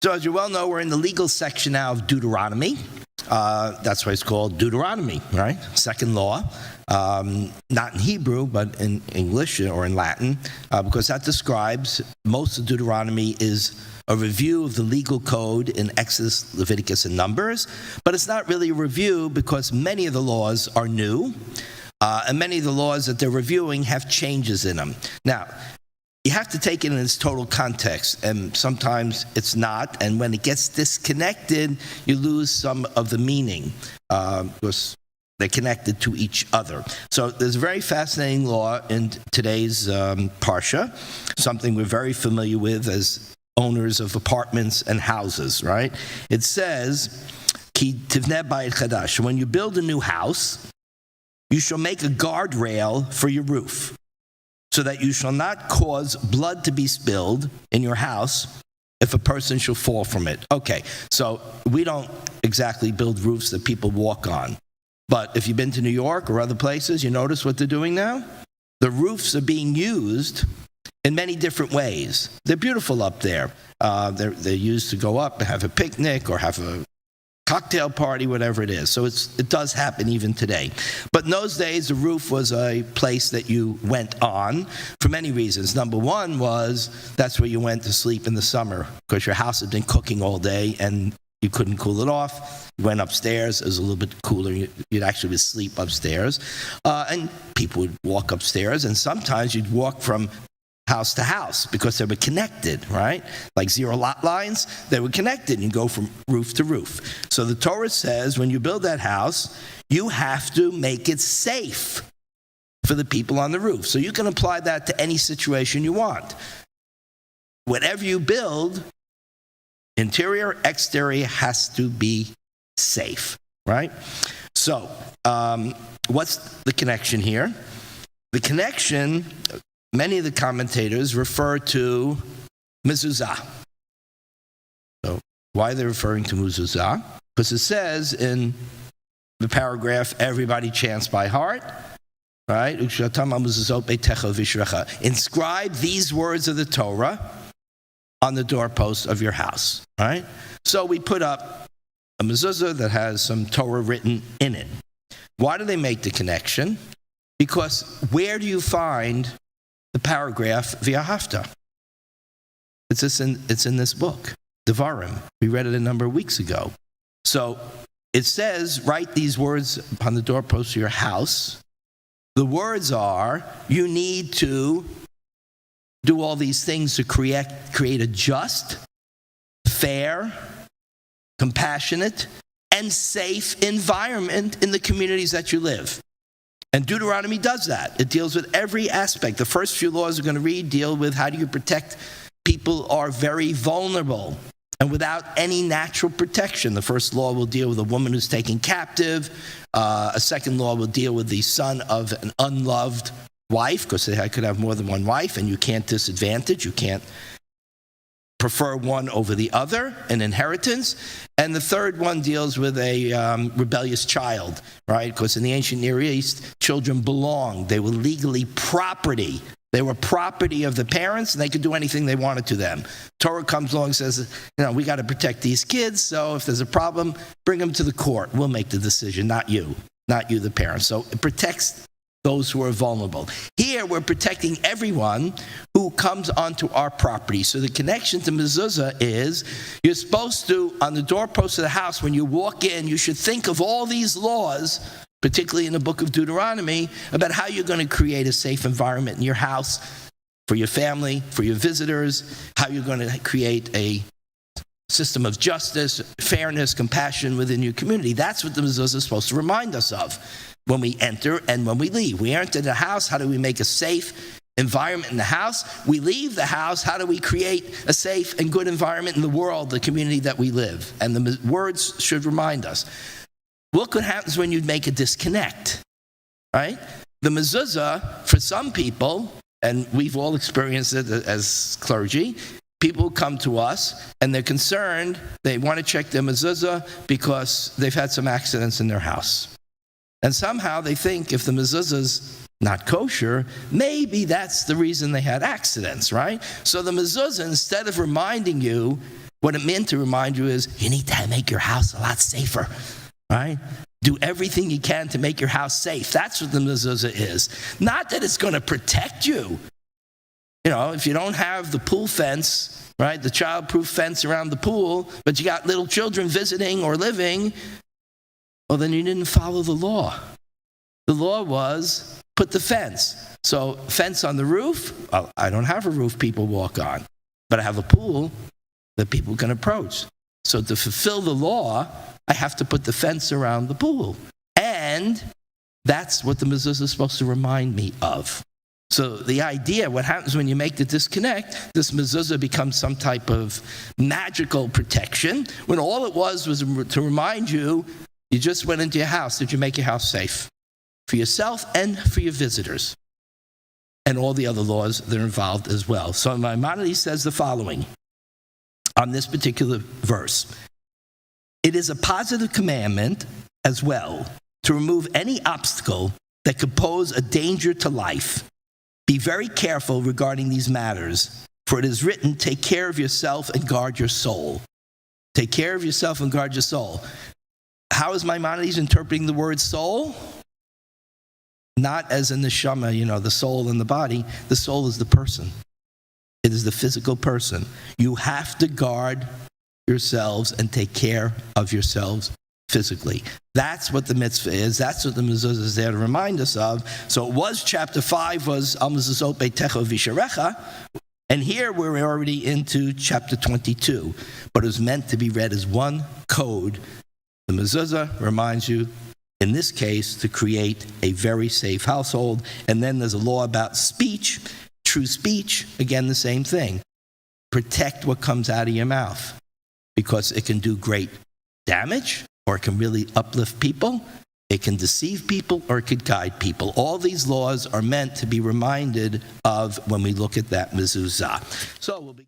So as you well know, we're in the legal section now of Deuteronomy. That's why it's called Deuteronomy, right? Second law. Not in Hebrew, but in English or in Latin, because that describes, most of Deuteronomy is a review of the legal code in Exodus, Leviticus, and Numbers. But it's not really a review because many of the laws are new, and many of the laws that they're reviewing have changes in them. Now, you have to take it in its total context, and sometimes it's not, and when it gets disconnected, you lose some of the meaning, because they're connected to each other. So there's a very fascinating law in today's Parsha, something we're very familiar with as owners of apartments and houses, right? It says, Ki tivneh bayit chadash, when you build a new house, you shall make a guardrail for your roof, so that you shall not cause blood to be spilled in your house if a person shall fall from it. Okay, so we don't exactly build roofs that people walk on. But if you've been to New York or other places, you notice what they're doing now? The roofs are being used in many different ways. They're beautiful up there. They're used to go up and have a picnic or have a cocktail party, whatever it is. So it does happen even today. But in those days, the roof was a place that you went on for many reasons. Number one was that's where you went to sleep in the summer because your house had been cooking all day and you couldn't cool it off. You went upstairs. It was a little bit cooler. You'd actually sleep upstairs. And people would walk upstairs, and sometimes you'd walk from house to house because they were connected, right? Like zero lot lines, they were connected, and you go from roof to roof. So the Torah says when you build that house, you have to make it safe for the people on the roof. So you can apply that to any situation you want. Whatever you build, interior, exterior, has to be safe, right? So what's the connection here? The connection, many of the commentators refer to mezuzah. So why are they referring to mezuzah? Because it says in the paragraph, everybody chants by heart, right? Inscribe these words of the Torah on the doorpost of your house, right? So we put up a mezuzah that has some Torah written in it. Why do they make the connection? Because where do you find the paragraph v'ahavta? It's in this book, Devarim. We read it a number of weeks ago. So it says, write these words upon the doorpost of your house. The words are, you need to do all these things to create a just, fair, compassionate, and safe environment in the communities that you live. And Deuteronomy does that. It deals with every aspect. The first few laws we're going to read deal with how do you protect people who are very vulnerable and without any natural protection. The first law will deal with a woman who's taken captive. A second law will deal with the son of an unloved wife, because I could have more than one wife, and you can't disadvantage. You can't prefer one over the other, an inheritance. And the third one deals with a rebellious child, right? Because in the ancient Near East, children belonged. They were legally property. They were property of the parents, and they could do anything they wanted to them. Torah comes along and says, we got to protect these kids, so if there's a problem, bring them to the court. We'll make the decision, not you, the parents. So it protects those who are vulnerable. Here, we're protecting everyone who comes onto our property. So the connection to mezuzah is, you're supposed to, on the doorpost of the house, when you walk in, you should think of all these laws, particularly in the book of Deuteronomy, about how you're going to create a safe environment in your house, for your family, for your visitors, how you're going to create a system of justice, fairness, compassion within your community. That's what the mezuzah is supposed to remind us of when we enter and when we leave. We enter the house, how do we make a safe environment in the house? We leave the house, how do we create a safe and good environment in the world, the community that we live? And the words should remind us. Look what happens when you make a disconnect, right? The mezuzah, for some people, and we've all experienced it as clergy, people come to us and they're concerned, they want to check their mezuzah because they've had some accidents in their house. And somehow they think if the mezuzah's not kosher, maybe that's the reason they had accidents, right? So the mezuzah, instead of reminding you What it meant to remind you is you need to make your house a lot safer, right? Do everything you can to make your house safe. That's what the mezuzah is. Not that it's going to protect you. If you don't have the pool fence, right, the child-proof fence around the pool, but you got little children visiting or living, well, then you didn't follow the law. The law was put the fence. So fence on the roof, well, I don't have a roof people walk on, but I have a pool that people can approach. So to fulfill the law, I have to put the fence around the pool. And that's what the mezuzah is supposed to remind me of. So the idea, what happens when you make the disconnect, this mezuzah becomes some type of magical protection, when all it was to remind you, you just went into your house. Did you make your house safe? For yourself and for your visitors. And all the other laws that are involved as well. So Maimonides says the following on this particular verse. It is a positive commandment as well to remove any obstacle that could pose a danger to life. Be very careful regarding these matters, for it is written, take care of yourself and guard your soul. Take care of yourself and guard your soul. How is Maimonides interpreting the word soul? Not as in the neshama, the soul and the body. The soul is the person. It is the physical person. You have to guard yourselves and take care of yourselves physically. That's what the mitzvah is. That's what the mezuzah is there to remind us of. So it was chapter 5 was Al Mezuzot Beitecha Visharecha, and here we're already into chapter 22. But it was meant to be read as one code. The mezuzah reminds you, in this case, to create a very safe household. And then there's a law about speech, true speech, again, the same thing. Protect what comes out of your mouth, because it can do great damage, or it can really uplift people, it can deceive people, or it could guide people. All these laws are meant to be reminded of when we look at that mezuzah. So we'll be